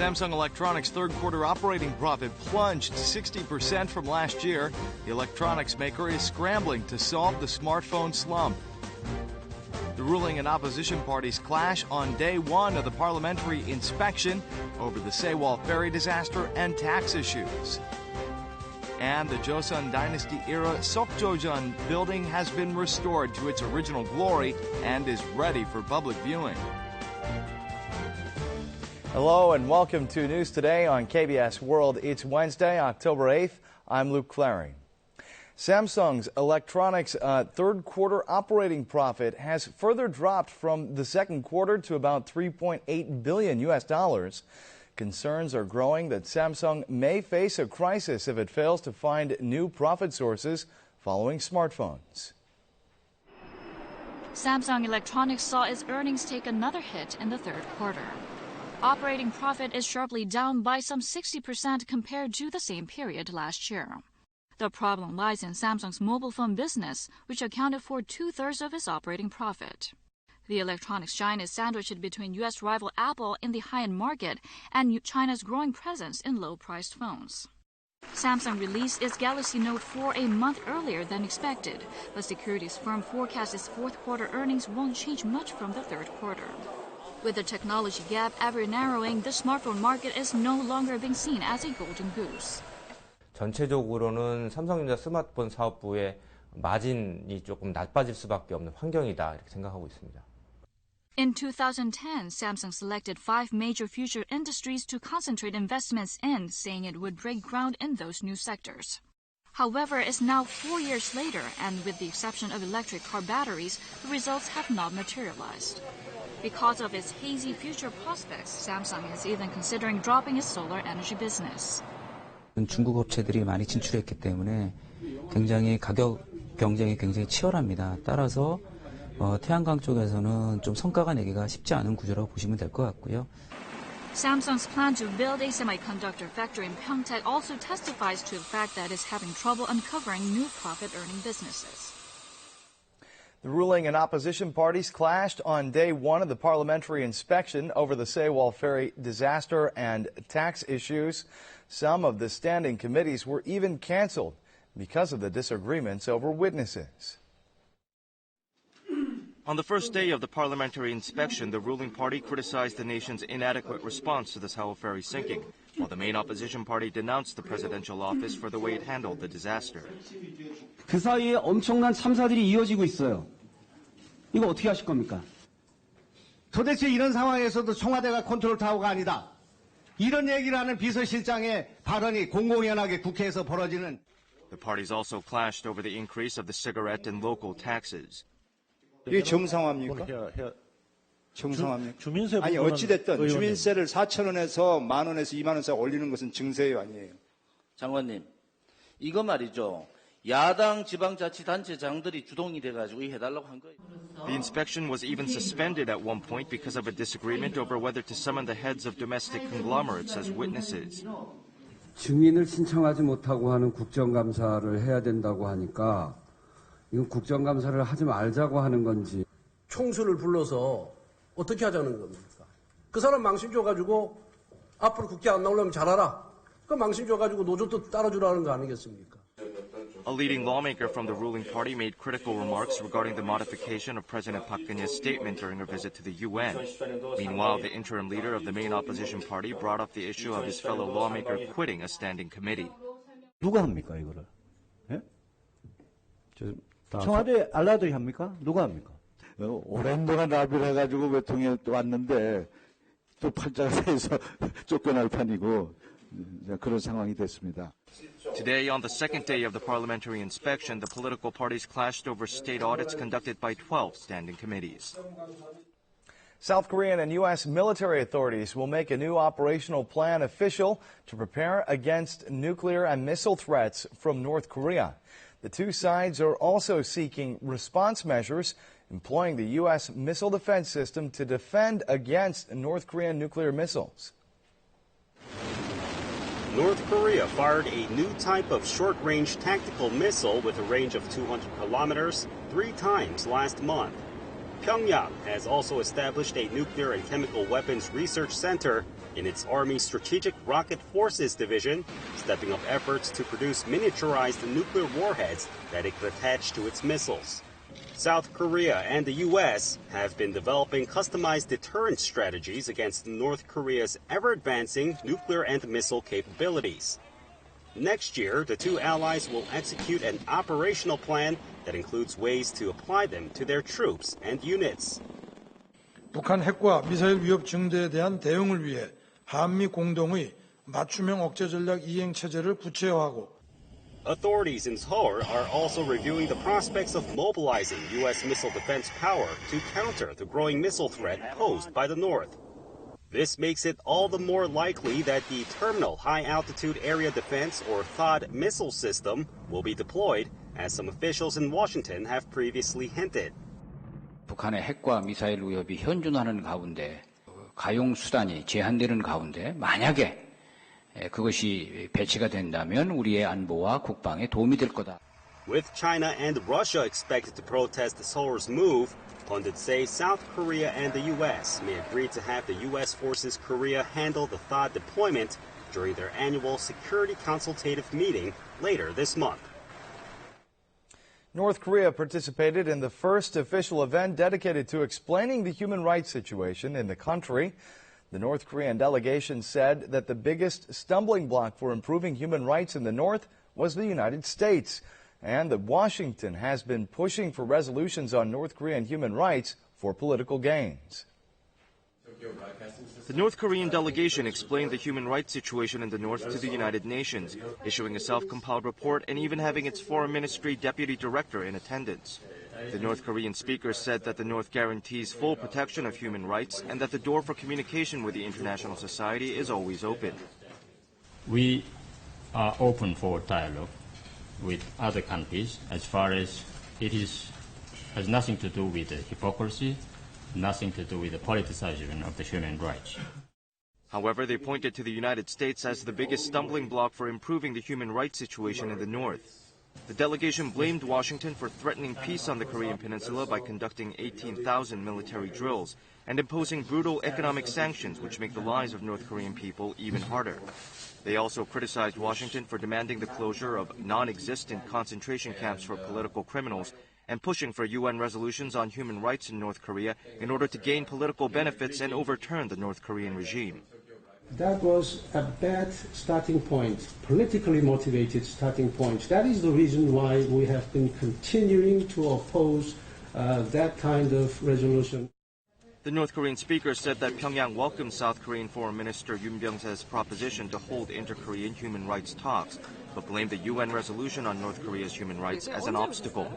Samsung Electronics' third quarter operating profit plunged 60% from last year. The electronics maker is scrambling to solve the smartphone slump. The ruling and opposition parties clash on day one of the parliamentary inspection over the Sewol ferry disaster and tax issues. And the Joseon Dynasty-era Sogyeon building has been restored to its original glory and is ready for public viewing. Hello and welcome to News Today on KBS World. It's Wednesday, October 8th. I'm Luke Clary. Samsung's electronics third quarter operating profit has further dropped from the second quarter to about $3.8 billion. Concerns are growing that Samsung may face a crisis if it fails to find new profit sources following smartphones. Samsung Electronics saw its earnings take another hit in the third quarter. Operating profit is sharply down by some 60% compared to the same period last year. The problem lies in Samsung's mobile phone business, which accounted for 2/3 of its operating profit. The electronics giant is sandwiched between U.S. rival Apple in the high-end market and China's growing presence in low-priced phones. Samsung released its Galaxy Note 4 a month earlier than expected, but securities firm forecasts its fourth quarter earnings won't change much from the third quarter. With the technology gap ever narrowing, the smartphone market is no longer being seen as a golden goose. 전체적으로는 삼성전자 스마트폰 사업부의 마진이 조금 나빠질 수밖에 없는 환경이다 이렇게 생각하고 있습니다. In 2010, Samsung selected 5 major future industries to concentrate investments in, saying it would break ground in those new sectors. However, it's now 4 years later, and with the exception of electric car batteries, the results have not materialized. Because of its hazy future prospects, Samsung is even considering dropping its solar energy business. 중국 업체들이 많이 진출했기 때문에 굉장히 가격 경쟁이 굉장히 치열합니다. 따라서 태양광 쪽에서는 좀 성과가 내기가 쉽지 않은 구조라고 보시면 될 것 같고요. Samsung's plan to build a semiconductor factory in Pyeongtaek also testifies to the fact that it's having trouble uncovering new profit-earning businesses. The ruling and opposition parties clashed on day one of the parliamentary inspection over the Sewol ferry disaster and tax issues. Some of the standing committees were even canceled because of the disagreements over witnesses. On the first day of the parliamentary inspection, the ruling party criticized the nation's inadequate response to the Sewol ferry sinking, while the main opposition party denounced the presidential office for the way it handled the disaster. 그 사이에 엄청난 참사들이 이어지고 있어요. 이거 어떻게 하실 겁니까? 도대체 이런 상황에서도 청와대가 컨트롤 타워가 아니다. 이런 얘기를 하는 비서실장의 발언이 공공연하게 국회에서 벌어지는. The parties also clashed over the increase of the cigarette and local taxes. 이게 정상화입니까? 정상화입니까? 아니 어찌됐든 주민세를 4,000원에서 10,000원에서 20,000원 사이 올리는 것은 증세요 아니에요? 장관님, 이거 말이죠. 야당 지방자치단체장들이 주동이 돼가지고 해달라고 한 거예요. The inspection was even suspended at one point because of a disagreement over whether to summon the heads of domestic conglomerates as witnesses. 증인을 신청하지 못하고 하는 국정감사를 해야 된다고 하니까 이건 국정감사를 하지 말자고 하는 건지. 총수를 불러서 어떻게 하자는 겁니까? 그 사람 망신 줘가지고 앞으로 국회 안 나오려면 잘하라. 그 망신 줘가지고 노조도 따라주라는 거 아니겠습니까? A leading lawmaker from the ruling party made critical remarks regarding the modification of President Park Geun-hye's statement during her visit to the UN. Meanwhile, the interim leader of the main opposition party brought up the issue of his fellow lawmaker quitting a standing committee. 누가 합니까 이거를? 예? 청와대 알라들이 합니까? 누가 합니까? 오랜 동안 라비를 해가지고 외통에 또 왔는데 또 팔자가 세서 쫓겨날 판이고 그런 상황이 됐습니다. Today, on the second day of the parliamentary inspection, the political parties clashed over state audits conducted by 12 standing committees. South Korean and U.S. military authorities will make a new operational plan official to prepare against nuclear and missile threats from North Korea. The two sides are also seeking response measures, employing the U.S. missile defense system to defend against North Korean nuclear missiles. North Korea fired a new type of short-range tactical missile with a range of 200 kilometers 3 times last month. Pyongyang has also established a nuclear and chemical weapons research center in its Army Strategic Rocket Forces Division, stepping up efforts to produce miniaturized nuclear warheads that it could attach to its missiles. South Korea and the U.S. have been developing customized deterrence strategies against North Korea's ever-advancing nuclear and missile capabilities. Next year, the two allies will execute an operational plan that includes ways to apply them to their troops and units. 북한 핵과 미사일 위협 증대에 대한 대응을 위해 한미 공동의 맞춤형 억제 전략 이행 체제를 구체화하고 Authorities in Seoul are also reviewing the prospects of mobilizing U.S. missile defense power to counter the growing missile threat posed by the North. This makes it all the more likely that the Terminal High Altitude Area Defense, or THAAD, missile system will be deployed, as some officials in Washington have previously hinted. 북한의 핵과 미사일 위협이 현존하는 가운데 가용 수단이 제한되는 가운데 만약에 그것이 배치가 된다면 우리의 안보와 국방에 도움이 될 거다. With China and Russia expected to protest Seoul's move, pundits say South Korea and the U.S. may agree to have the U.S. Forces Korea handle the THAAD deployment during their annual security consultative meeting later this month. North Korea participated in the first official event dedicated to explaining the human rights situation in the country. The North Korean delegation said that the biggest stumbling block for improving human rights in the North was the United States, and that Washington has been pushing for resolutions on North Korean human rights for political gains. The North Korean delegation explained the human rights situation in the North to the United Nations, issuing a self-compiled report and even having its Foreign Ministry Deputy Director in attendance. The North Korean speaker said that the North guarantees full protection of human rights and that the door for communication with the international society is always open. We are open for dialogue with other countries as far as it has nothing to do with the hypocrisy, nothing to do with the politicization of the human rights. However, they pointed to the United States as the biggest stumbling block for improving the human rights situation in the North. The delegation blamed Washington for threatening peace on the Korean Peninsula by conducting 18,000 military drills and imposing brutal economic sanctions which make the lives of North Korean people even harder. They also criticized Washington for demanding the closure of non-existent concentration camps for political criminals and pushing for UN resolutions on human rights in North Korea in order to gain political benefits and overturn the North Korean regime. That was a bad starting point, politically motivated starting point. That is the reason why we have been continuing to oppose that kind of resolution. The North Korean speaker said that Pyongyang welcomes South Korean Foreign Minister Yoon Byung-se's proposition to hold inter-Korean human rights talks, but blamed the UN resolution on North Korea's human rights as an obstacle.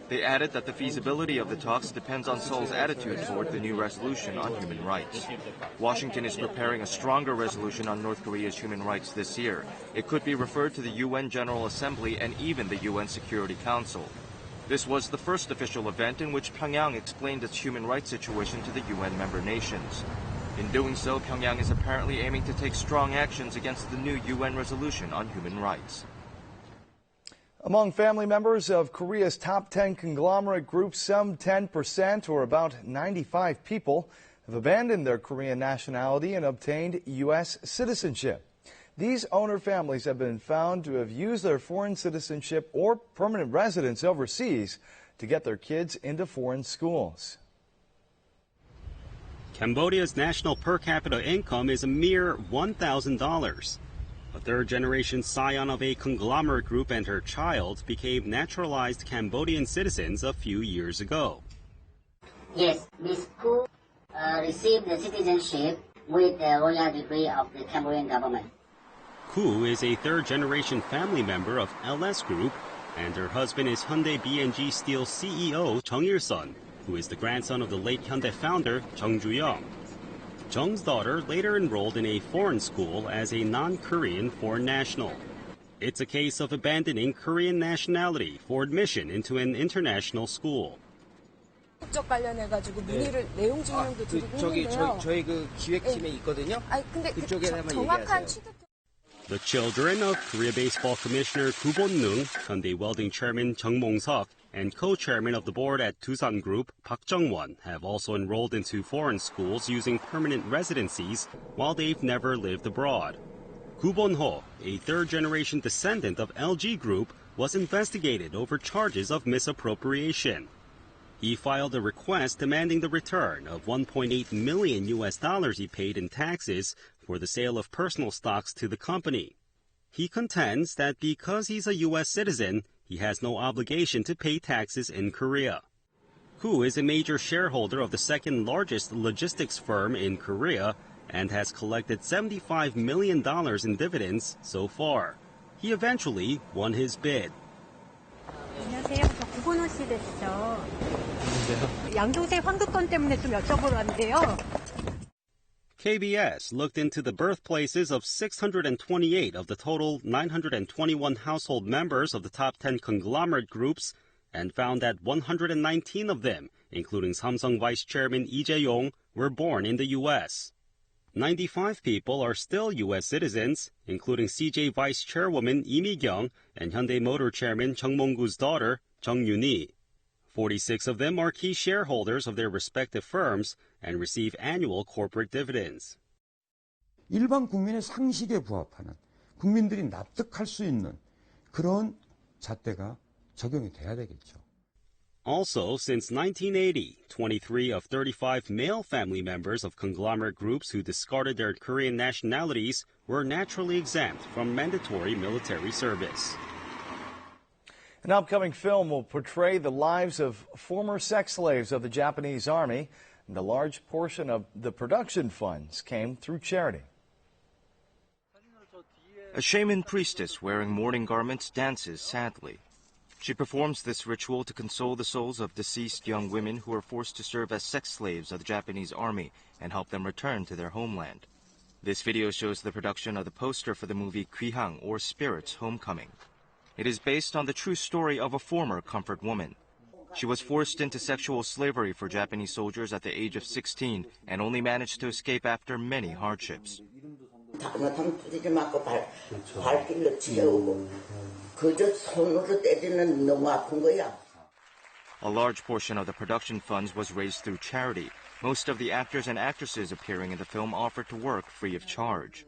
They added that the feasibility of the talks depends on Seoul's attitude toward the new resolution on human rights. Washington is preparing a stronger resolution on North Korea's human rights this year. It could be referred to the UN General Assembly and even the UN Security Council. This was the first official event in which Pyongyang explained its human rights situation to the UN member nations. In doing so, Pyongyang is apparently aiming to take strong actions against the new UN resolution on human rights. Among family members of Korea's top 10 conglomerate groups, some 10%, or about 95 people, have abandoned their Korean nationality and obtained U.S. citizenship. These owner families have been found to have used their foreign citizenship or permanent residence overseas to get their kids into foreign schools. Cambodia's national per capita income is a mere $1,000. A third-generation scion of a conglomerate group and her child became naturalized Cambodian citizens a few years ago. Yes, Ms. Koo received the citizenship with the royal degree of the Cambodian government. Koo is a third-generation family member of LS Group, and her husband is Hyundai B&G Steel CEO Chung Il-sun, who is the grandson of the late Hyundai founder Chung Ju-young. Jung's daughter later enrolled in a foreign school as a non-Korean foreign national. It's a case of abandoning Korean nationality for admission into an international school. 국적 관련해가지고 문의를 내용 증명도 드리고 있는데요. 저희 그 기획팀에 있거든요. 근데 그쪽에 한번 정확한 얘기하세요. 취득. The children of Korea Baseball Commissioner Koo Bon-neung, Hyundai Welding Chairman Chung Mong-seok, and co-chairman of the board at Doosan Group, Park Jung-won, have also enrolled into foreign schools using permanent residencies while they've never lived abroad. Gu Bon-ho, a third-generation descendant of LG Group, was investigated over charges of misappropriation. He filed a request demanding the return of $1.8 million he paid in taxes for the sale of personal stocks to the company. He contends that because he's a U.S. citizen, he has no obligation to pay taxes in Korea. Gu is a major shareholder of the second-largest logistics firm in Korea and has collected $75 million in dividends so far. He eventually won his bid. 안녕하세요. 저 구본호 씨 되시죠? 양동생 환급권 때문에 좀 여쭤보러 왔는데요. KBS looked into the birthplaces of 628 of the total 921 household members of the top 10 conglomerate groups and found that 119 of them, including Samsung Vice Chairman Lee Jae-yong, were born in the U.S. 95 people are still U.S. citizens, including CJ Vice Chairwoman Lee Mi-kyung and Hyundai Motor Chairman Chung Mong-gu's daughter, Chung Yoon-hee. 46 of them are key shareholders of their respective firms and receive annual corporate dividends. 일반 국민의 상식에 부합하는, 국민들이 납득할 수 있는 그런 잣대가 적용이 돼야 되겠죠. Also, since 1980, 23 of 35 male family members of conglomerate groups who discarded their Korean nationalities were naturally exempt from mandatory military service. An upcoming film will portray the lives of former sex slaves of the Japanese Army, and a large portion of the production funds came through charity. A shaman priestess wearing mourning garments dances sadly. She performs this ritual to console the souls of deceased young women who were forced to serve as sex slaves of the Japanese Army and help them return to their homeland. This video shows the production of the poster for the movie Gwihang, or Spirit's Homecoming. It is based on the true story of a former comfort woman. She was forced into sexual slavery for Japanese soldiers at the age of 16 and only managed to escape after many hardships. A large portion of the production funds was raised through charity. Most of the actors and actresses appearing in the film offered to work free of charge.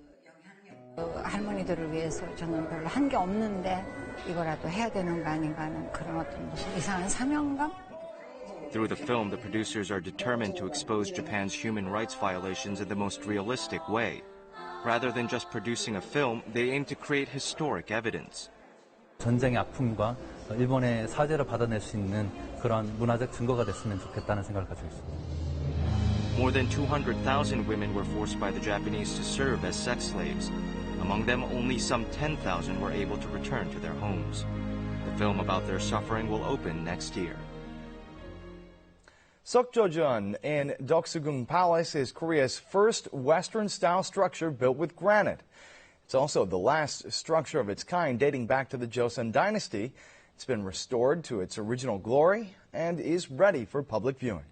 할머니들을 위해서 저는 별로 한 게 없는데 이거라도 해야 되는 거 아닌가 하는 그런 어떤 무슨 이상한 사명감? Through the film, the producers are determined to expose Japan's human rights violations in the most realistic way. Rather than just producing a film, they aim to create historic evidence. 전쟁의 아픔과 일본의 사죄를 받아낼 수 있는 그런 문화적 증거가 됐으면 좋겠다는 생각을 가지고 있습니다. More than 200,000 women were forced by the Japanese to serve as sex slaves. Among them, only some 10,000 were able to return to their homes. The film about their suffering will open next year. Sogyeon in Sogyeon Palace is Korea's first Western-style structure built with granite. It's also the last structure of its kind dating back to the Joseon dynasty. It's been restored to its original glory and is ready for public viewing.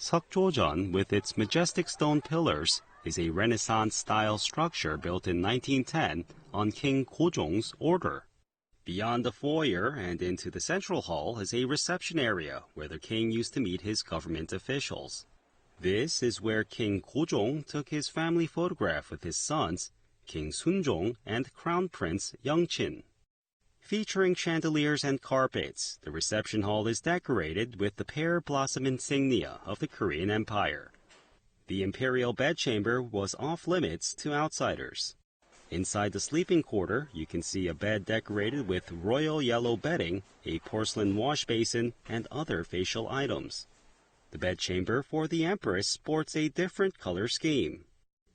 Sogyeon, with its majestic stone pillars, is a Renaissance-style structure built in 1910 on King Gojong's order. Beyond the foyer and into the central hall is a reception area where the king used to meet his government officials. This is where King Gojong took his family photograph with his sons, King Sunjong and Crown Prince Yeongchin. Featuring chandeliers and carpets, the reception hall is decorated with the pear blossom insignia of the Korean Empire. The imperial bedchamber was off-limits to outsiders. Inside the sleeping quarter, you can see a bed decorated with royal yellow bedding, a porcelain wash basin, and other facial items. The bedchamber for the Empress sports a different color scheme.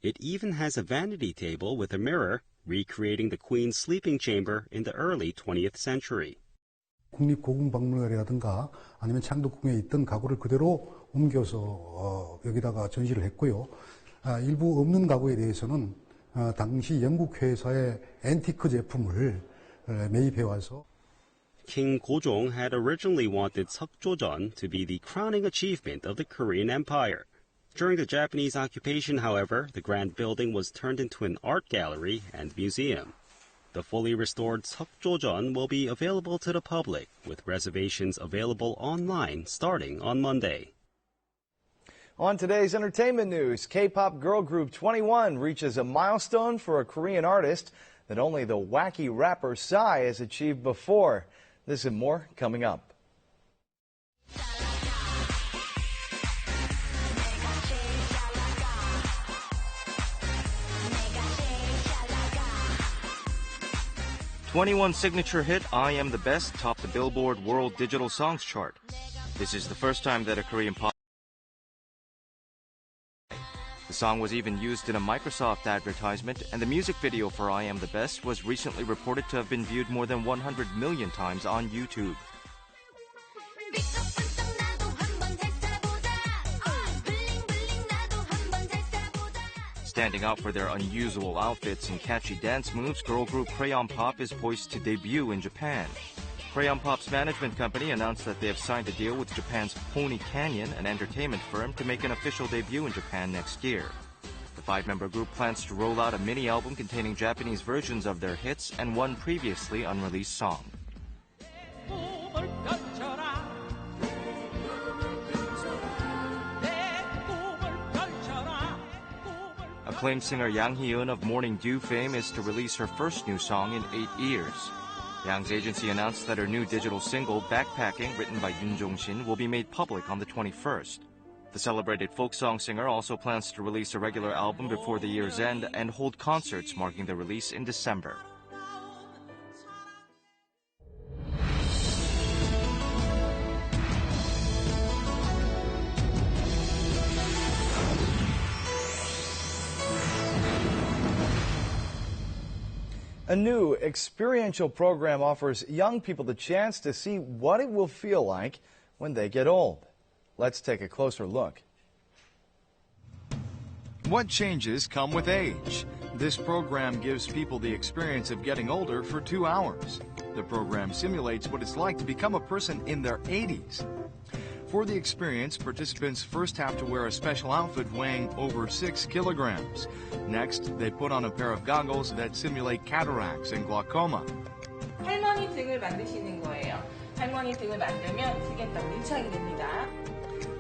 It even has a vanity table with a mirror, recreating the Queen's sleeping chamber in the early 20th century. 국립고궁박물관이라든가 아니면 창덕궁에 있던 가구를 그대로 옮겨서 여기다가 전시를 했고요. 일부 없는 가구에 대해서는 당시 영국 회사의 앤티크 제품을 매입해 와서 King Gojong had originally wanted Sogyeon to be the crowning achievement of the Korean Empire. During the Japanese occupation, however, the grand building was turned into an art gallery and museum. The fully restored Sogyeon will be available to the public, with reservations available online starting on Monday. On today's entertainment news, K-pop girl group 21 reaches a milestone for a Korean artist that only the wacky rapper Psy has achieved before. This and more coming up. '21's signature hit, I Am the Best, topped the Billboard World Digital Songs chart. This is the first time that a Korean pop. The song was even used in a Microsoft advertisement, and the music video for I Am the Best was recently reported to have been viewed more than 100 million times on YouTube. Standing out for their unusual outfits and catchy dance moves, girl group Crayon Pop is poised to debut in Japan. Crayon Pop's management company announced that they have signed a deal with Japan's Pony Canyon, an entertainment firm, to make an official debut in Japan next year. The five-member group plans to roll out a mini-album containing Japanese versions of their hits and one previously unreleased song. Acclaimed singer Yang Hee-eun of Morning Dew fame is to release her first new song in 8 years. Yang's agency announced that her new digital single, Backpacking, written by Yoon Jong-shin, will be made public on the 21st. The celebrated folk song singer also plans to release a regular album before the year's end and hold concerts marking the release in December. A new experiential program offers young people the chance to see what it will feel like when they get old. Let's take a closer look. What changes come with age? This program gives people the experience of getting older for 2 hours. The program simulates what it's like to become a person in their 80s. For the experience, participants first have to wear a special outfit weighing over 6 kilograms. Next, they put on a pair of goggles that simulate cataracts and glaucoma. 할머니 등을 만드시는 거예요. 할머니 등을 만들면 등에 딱 밀착이 됩니다.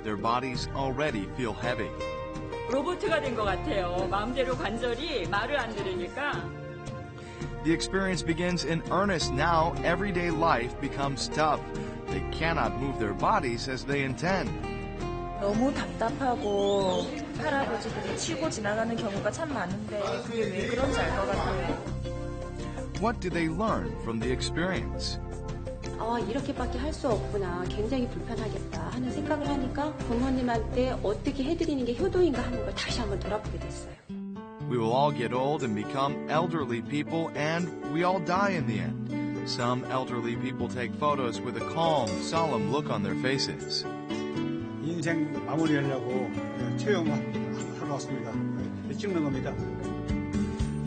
Their bodies already feel heavy. 로봇가 된 것 같아요. 마음대로 관절이 말을 안 들으니까. The experience begins in earnest now. Everyday life becomes tough. They cannot move their bodies as they intend. 너무 답답하고 할아버지들이 치고 지나가는 경우가 참 많은데 그게 왜 그런지 알 것 같아요. What do they learn from the experience? 이렇게밖에 할 수 없구나. 굉장히 불편하겠다 하는 생각을 하니까 부모님한테 어떻게 해드리는 게 효도인가 하는 걸 다시 한번 돌아보게 됐어요. We will all get old and become elderly people, and we all die in the end. Some elderly people take photos with a calm, solemn look on their faces. 인생 마무리하려고 체험하러 왔습니다. 찍는 겁니다.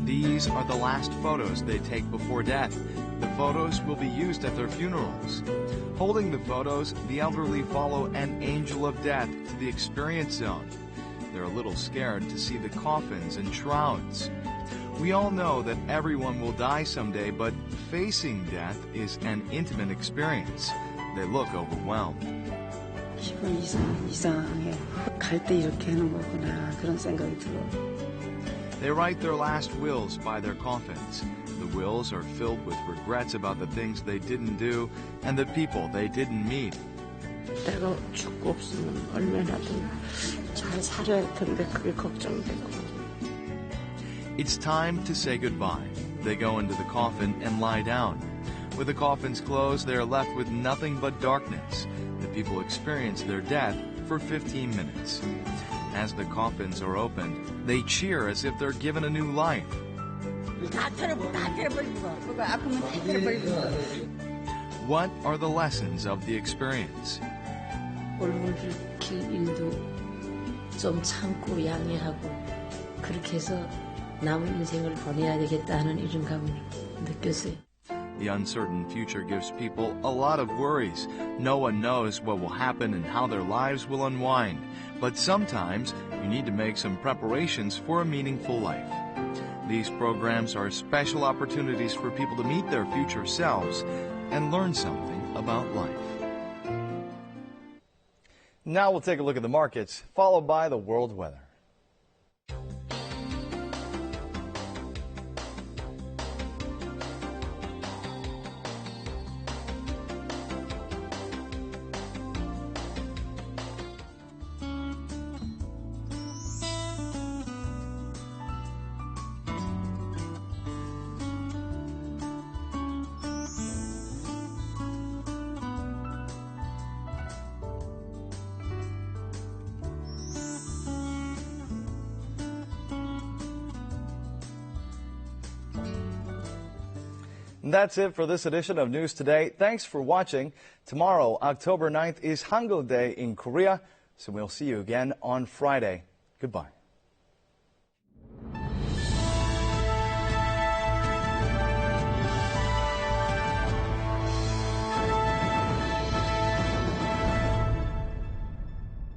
These are the last photos they take before death. The photos will be used at their funerals. Holding the photos, the elderly follow an angel of death to the experience zone. They're a little scared to see the coffins and shrouds. We all know that everyone will die someday, but facing death is an intimate experience. They look overwhelmed. 기분이 이상해. 갈 때 이렇게 하는 거구나. 그런 생각이 들어. They write their last wills by their coffins. The wills are filled with regrets about the things they didn't do and the people they didn't meet. 내가 죽고 없으면 얼마나 더 잘 살아야 할 텐데 그게 걱정되고. It's time to say goodbye. They go into the coffin and lie down. With the coffins closed, they are left with nothing but darkness. The people experience their death for 15 minutes. As the coffins are opened, they cheer as if they're given a new life. What are the lessons of the experience? 길 일도 좀 참고 양해하고 그렇게 해서 남은 인생을 보내야 되겠다는 이런 감을 느꼈어요. The uncertain future gives people a lot of worries. No one knows what will happen and how their lives will unwind. But sometimes you need to make some preparations for a meaningful life. These programs are special opportunities for people to meet their future selves and learn something about life. Now we'll take a look at the markets, followed by the world weather. And that's it for this edition of News Today. Thanks for watching. Tomorrow, October 9th, is Hangul Day in Korea, so we'll see you again on Friday. Goodbye.